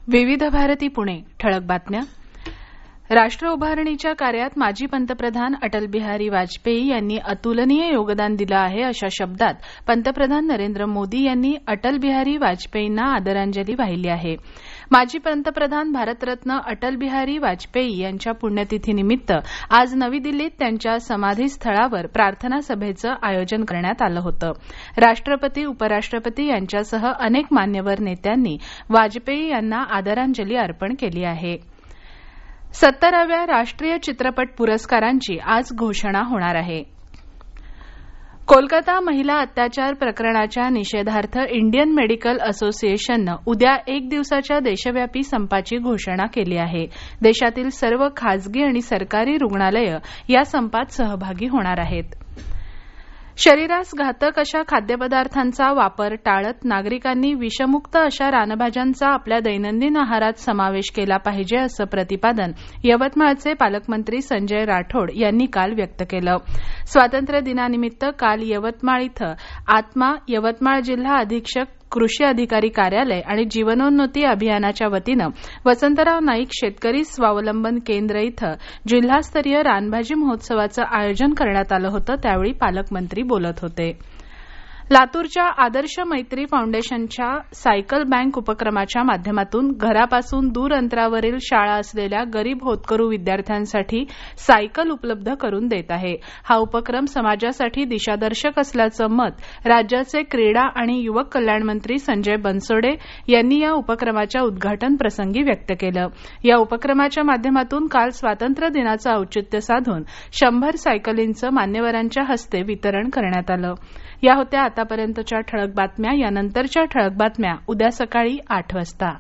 विविध भारती पुणे ठळक बातम्या. राष्ट्र उभारणीच्या कार्यात माजी पंतप्रधान अटल बिहारी वाजपेयी यांनी अतुलनीय योगदान दिलं आहे अशा शब्दात पंतप्रधान नरेंद्र मोदी यांनी अटल बिहारी वाजपेयींना आदरांजली वाहिली आहे. माजी पंतप्रधान भारतरत्न अटल बिहारी वाजपेयी यांच्या पुण्यतिथीनिमित्त आज नवी दिल्लीत त्यांच्या समाधीस्थळावर प्रार्थना सभेचं आयोजन करण्यात आलं होतं. राष्ट्रपती उपराष्ट्रपती यांच्यासह अनेक मान्यवर नेत्यांनी वाजपेयी यांना आदरांजली अर्पण केली आहे. 70व्या राष्ट्रीय चित्रपट पुरस्कारांची आज घोषणा होणार आहे. कोलकाता महिला अत्याचार प्रकरणाच्या निषेधार्थ इंडियन मेडिकल असोसिएशननं उद्या एक दिवसाच्या देशव्यापी संपाची घोषणा केली आहे. देशातील सर्व खासगी आणि सरकारी रुग्णालयं या संपात सहभागी होणार आहेत. शरीरास घातक अशा खाद्यपदार्थांचा वापर टाळत नागरिकांनी विषमुक्त अशा रानभाज्यांचा आपल्या दैनंदिन आहारात समावेश केला पाहिजे असं प्रतिपादन यवतमाळचे पालकमंत्री संजय राठोड यांनी काल व्यक्त केलं. स्वातंत्र्य दिनानिमित्त काल यवतमाळ इथं आत्मा यवतमाळ जिल्हा अधीक्षक कृषी अधिकारी कार्यालय आणि जीवनोन्नती अभियानाच्या वतीनं वसंतराव नाईक शेतकरी स्वावलंबन केंद्र इथं जिल्हास्तरीय रानभाजी महोत्सवाचं आयोजन करण्यात आलं होतं. त्यावेळी पालकमंत्री बोलत होते. लातूरच्या आदर्श मैत्री फाउंडेशनच्या सायकल बँक उपक्रमाच्या माध्यमातून घरापासून दूर अंतरावरील शाळा असलेल्या गरीब होतकरू विद्यार्थ्यांसाठी सायकल उपलब्ध करून देत आहे. हा उपक्रम समाजासाठी दिशादर्शक असल्याचं मत राज्याचे क्रीडा आणि युवक कल्याण मंत्री संजय बनसोडे यांनी या उपक्रमाच्या उद्घाटन प्रसंगी व्यक्त केलं. या उपक्रमाच्या माध्यमातून काल स्वातंत्र्य दिनाचं औचित्य साधून 100 सायकलींचं मान्यवरांच्या हस्ते वितरण करण्यात आलं. या होत्या आतापर्यंतच्या ठळक बातम्या. यानंतरच्या ठळक बातम्या उद्या सकाळी 8 वाजता.